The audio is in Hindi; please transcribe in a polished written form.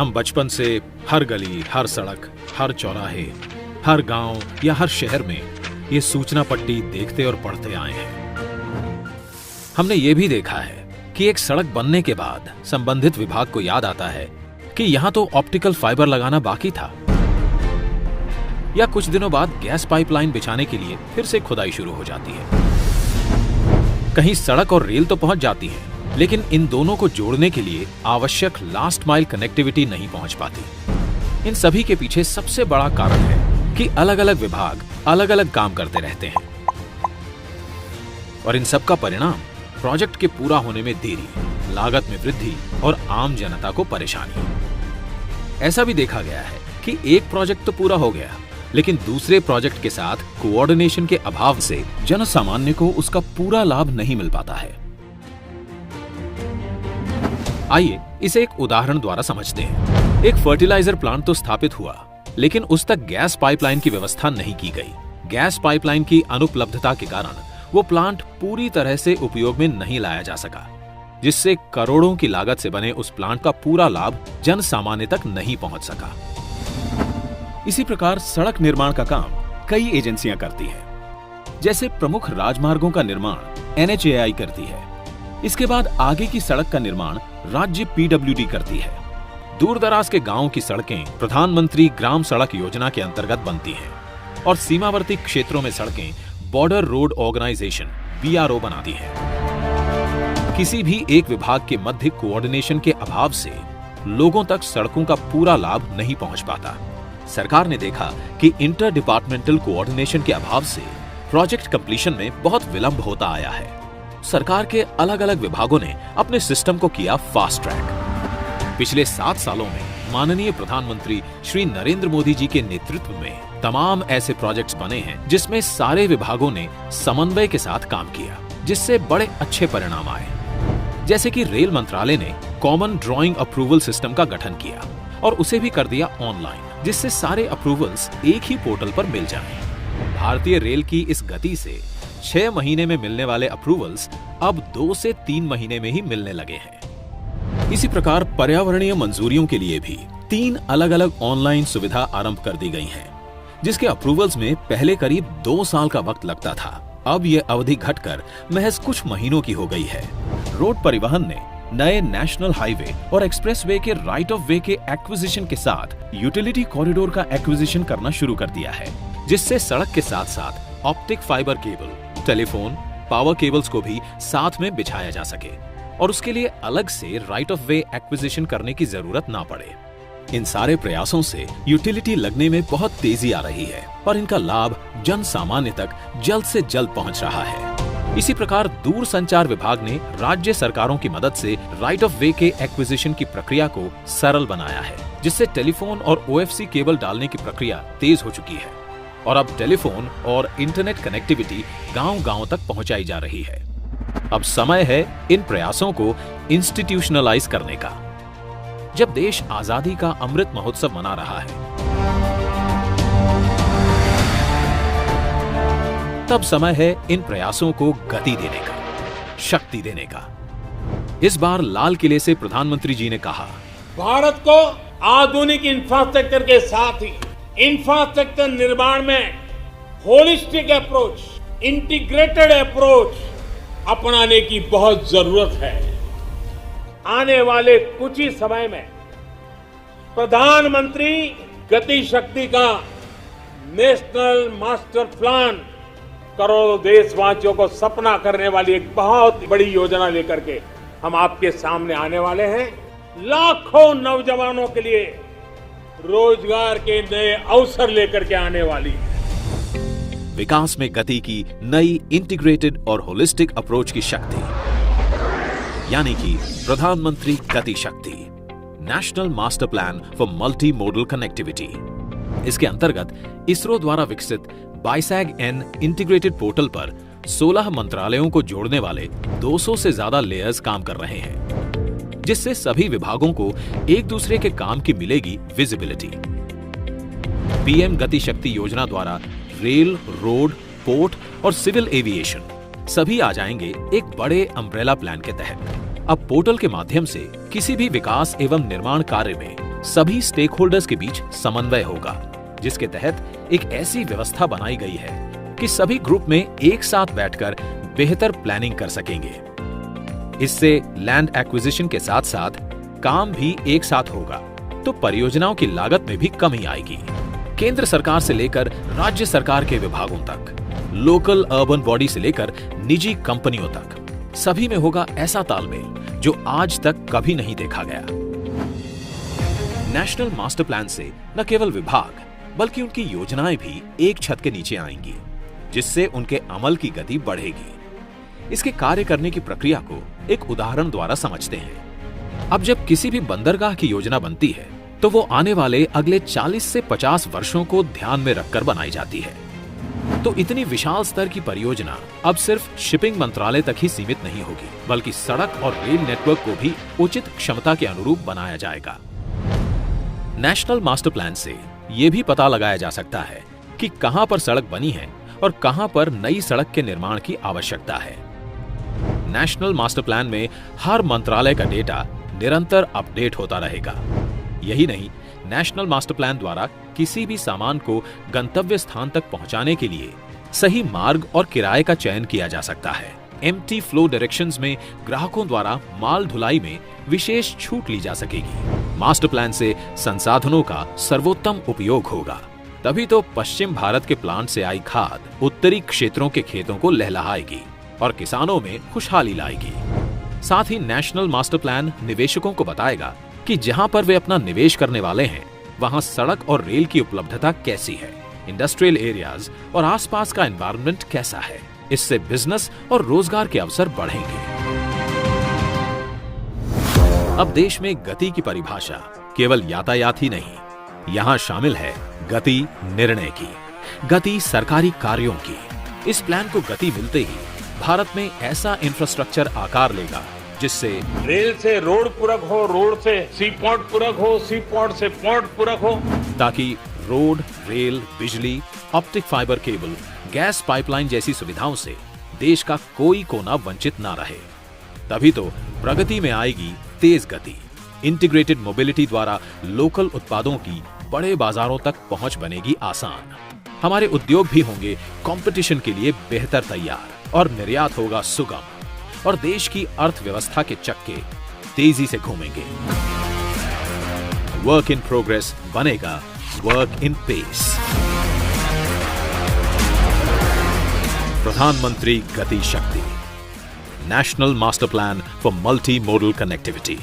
हम बचपन से हर गली, हर सड़क, हर चौराहे, हर गांव या हर शहर में ये सूचना पट्टी देखते और पढ़ते आए हैं। हमने ये भी देखा है कि एक सड़क बनने के बाद संबंधित विभाग को याद आता है कि यहां तो ऑप्टिकल फाइबर लगाना बाकी था, या कुछ दिनों बाद गैस पाइपलाइन बिछाने के लिए फिर से खुदाई शुरू हो जाती है। कहीं सड़क और रेल तो पहुंच जाती है, लेकिन इन दोनों को जोड़ने के लिए आवश्यक लास्ट माइल कनेक्टिविटी नहीं पहुंच पाती। इन सभी के पीछे सबसे बड़ा कारण है कि अलग अलग विभाग अलग अलग काम करते रहते हैं, और इन सब का परिणाम प्रोजेक्ट के पूरा होने में देरी, लागत में वृद्धि और आम जनता को परेशानी। ऐसा भी देखा गया है कि एक प्रोजेक्ट तो पूरा हो गया, लेकिन दूसरे प्रोजेक्ट के साथ कोऑर्डिनेशन के अभाव से जनसामान्य को उसका पूरा लाभ नहीं मिल पाता है। आइए इसे एक उदाहरण द्वारा समझते हैं। एक फर्टिलाइजर प्लांट तो स्थापित हुआ, लेकिन उस तक गैस पाइपलाइन की व्यवस्था नहीं की गई। गैस पाइपलाइन की अनुपलब्धता के कारण वो प्लांट पूरी तरह से उपयोग में नहीं लाया जा सका, जिससे करोड़ों की लागत से बने उस प्लांट का पूरा लाभ जन सामान्य तक नहीं पहुंच सका। इसी प्रकार सड़क निर्माण का काम कई एजेंसियां करती हैं। जैसे प्रमुख राजमार्गों का निर्माण NHAI करती है। इसके बाद आगे की सड़क का निर्माण राज्य PWD करती है। दूर दराज के गांवों की सड़कें प्रधानमंत्री ग्राम सड़क योजना के अंतर्गत बनती हैं, और सीमावर्ती क्षेत्रों में सड़कें बॉर्डर रोड ऑर्गेनाइजेशन BRO बनाती है। किसी भी एक विभाग के मध्य कोऑर्डिनेशन के अभाव से लोगों तक सड़कों का पूरा लाभ नहीं पहुंच पाता। सरकार ने देखा कि इंटर डिपार्टमेंटल कोऑर्डिनेशन के अभाव से प्रोजेक्ट कंप्लीशन में बहुत विलंब होता आया है। सरकार के अलग अलग विभागों ने अपने सिस्टम को किया फास्ट ट्रैक। पिछले 7 सालों में माननीय प्रधानमंत्री श्री नरेंद्र मोदी जी के नेतृत्व में तमाम ऐसे प्रोजेक्ट्स बने हैं जिसमें सारे विभागों ने समन्वय के साथ काम किया, जिससे बड़े अच्छे परिणाम आए। जैसे कि रेल मंत्रालय ने कॉमन ड्राइंग अप्रूवल सिस्टम का गठन किया और उसे भी कर दिया ऑनलाइन, जिससे सारे अप्रूवल्स एक ही पोर्टल पर मिल जाएं। भारतीय रेल की इस गति से 6 महीने में मिलने वाले अप्रूवल्स अब 2 से 3 महीने में ही मिलने लगे हैं। इसी प्रकार पर्यावरणीय मंजूरियों के लिए भी 3 अलग अलग ऑनलाइन सुविधा आरंभ कर दी गई हैं, जिसके अप्रूवल्स में पहले करीब 2 साल का वक्त लगता था। अब यह अवधि घटकर महज कुछ महीनों की हो गई है। रोड परिवहन ने नए नेशनल हाईवे और एक्सप्रेसवे के राइट ऑफ वे के एक्विजिशन के साथ यूटिलिटी कॉरिडोर का एक्विजिशन करना शुरू कर दिया है, जिससे सड़क के साथ साथ optic fibre cable, telephone, power cables को भी साथ में बिछाया जा सके, और उसके लिए अलग से राइट ऑफ वे एक्विजिशन करने की जरूरत ना पड़े। इन सारे प्रयासों से यूटिलिटी लगने में बहुत तेजी आ रही है और इनका लाभ जन सामान्य तक जल्द से जल्द पहुंच रहा है। इसी प्रकार दूर संचार विभाग ने राज्य सरकारों की मदद से राइट ऑफ वे के एक्विजिशन की प्रक्रिया को सरल बनाया है, जिससे टेलीफोन और OFC केबल डालने की प्रक्रिया तेज हो चुकी है, और अब टेलीफोन और इंटरनेट कनेक्टिविटी गांव-गांव तक पहुंचाई जा रही है। अब समय है इन प्रयासों को इंस्टीट्यूशनलाइज करने का। जब देश आजादी का अमृत महोत्सव मना रहा है, तब समय है इन प्रयासों को गति देने का, शक्ति देने का। इस बार लाल किले से प्रधानमंत्री जी ने कहा, भारत को आधुनिक इंफ्रास्ट्रक्चर के साथ ही इंफ्रास्ट्रक्चर निर्माण में होलिस्टिक अप्रोच, इंटीग्रेटेड अप्रोच अपनाने की बहुत जरूरत है। आने वाले कुछ ही समय में प्रधानमंत्री गति शक्ति का नेशनल मास्टर प्लान करोड़ों देशवासियों को सपना करने वाली एक बहुत बड़ी योजना लेकर के हम आपके सामने आने वाले हैं। लाखों नौजवानों के लिए रोजगार के नए अवसर लेकर के आने वाली है। विकास में गति की नई इंटीग्रेटेड और होलिस्टिक अप्रोच की शक्ति, यानी कि प्रधानमंत्री गति शक्ति, national master plan for multi modal connectivity. इसके अंतर्गत इसरो द्वारा विकसित BISAG-N इंटीग्रेटेड पोर्टल पर 16 मंत्रालयों को जोड़ने वाले 200 से ज्यादा लेयर्स काम कर रहे हैं, जिससे सभी विभागों को एक दूसरे के काम की मिलेगी विजिबिलिटी। PM गति शक्ति योजना द्वारा रेल, रोड, पोर्ट और सिविल एविएशन सभी आ जाएंगे एक बड़े अम्ब्रेला प्लान के तहत। अब पोर्टल के माध्यम से किसी भी विकास एवं निर्माण कार्य में सभी स्टेक होल्डर्स के बीच समन्वय होगा, जिसके तहत एक ऐसी व्यवस्था बनाई गई है कि सभी ग्रुप में एक साथ बैठकर बेहतर प्लानिंग कर सकेंगे। इससे लैंड एक्विजिशन के साथ साथ काम भी एक साथ होगा, तो परियोजनाओं की लागत में भी कमी आएगी। केंद्र सरकार से लेकर राज्य सरकार के विभागों तक, लोकल अर्बन बॉडी से लेकर निजी कंपनियों तक, सभी में होगा ऐसा तालमेल जो आज तक कभी नहीं देखा गया। नेशनल मास्टर प्लान से न केवल विभाग बल्कि उनकी योजनाएं भी एक छत के नीचे आएंगी, जिससे उनके अमल की गति बढ़ेगी। इसके कार्य करने की प्रक्रिया को एक उदाहरण द्वारा समझते हैं। अब जब किसी भी बंदरगाह की योजना बनती है तो वो आने वाले अगले 40 से 50 वर्षों को ध्यान में रखकर बनाई जाती है। तो इतनी विशाल स्तर की परियोजना अब सिर्फ शिपिंग मंत्रालय तक ही सीमित नहीं होगी, बल्कि सड़क और रेल नेटवर्क को भी उचित क्षमता के अनुरूप बनाया जाएगा। नेशनल मास्टर प्लान से ये भी पता लगाया जा सकता है कि कहां पर सड़क बनी है और कहां पर नई सड़क के निर्माण की आवश्यकता है। नेशनल मास्टर प्लान में हर मंत्रालय का डेटा निरंतर अपडेट होता रहेगा। यही नहीं, नेशनल मास्टर प्लान द्वारा किसी भी सामान को गंतव्य स्थान तक पहुंचाने के लिए सही मार्ग और किराए का चयन किया जा सकता है। एम्प्टी फ्लो डायरेक्शंस में ग्राहकों द्वारा माल ढुलाई में विशेष छूट ली जा सकेगी। मास्टर प्लान से संसाधनों का सर्वोत्तम उपयोग होगा। तभी तो पश्चिम भारत के प्लांट से आई खाद उत्तरी क्षेत्रों के खेतों को लहलहाएगी और किसानों में खुशहाली लाएगी। साथ ही नेशनल मास्टर प्लान निवेशकों को बताएगा कि जहां पर वे अपना निवेश करने वाले हैं वहां सड़क और रेल की उपलब्धता कैसी है, इंडस्ट्रियल एरियाज और आसपास का एनवायरनमेंट कैसा है। इससे बिजनेस और रोजगार के अवसर बढ़ेंगे। अब देश में गति की परिभाषा केवल यातायात ही नहीं, यहाँ शामिल है गति निर्णय की, गति सरकारी कार्यों की। इस प्लान को गति मिलते ही भारत में ऐसा इंफ्रास्ट्रक्चर आकार लेगा जिससे रेल से रोड पूरक हो, रोड से सी पोर्ट पूरक हो, सी पोर्ट से पोर्ट पूरक हो, ताकि रोड, रेल, बिजली, optic fibre cable, gas pipeline जैसी सुविधाओं से देश का कोई कोना वंचित ना रहे। तभी तो प्रगति में आएगी तेज गति। इंटीग्रेटेड मोबिलिटी द्वारा लोकल उत्पादों की बड़े बाजारों तक पहुंच बनेगी आसान। हमारे उद्योग भी होंगे कंपटीशन के लिए बेहतर तैयार और निर्यात होगा सुगम और देश की अर्थव्यवस्था के चक्के तेजी से घूमेंगे। वर्क इन प्रोग्रेस बनेगा वर्क इन पेस। प्रधानमंत्री गति शक्ति, national master plan for multi modal connectivity.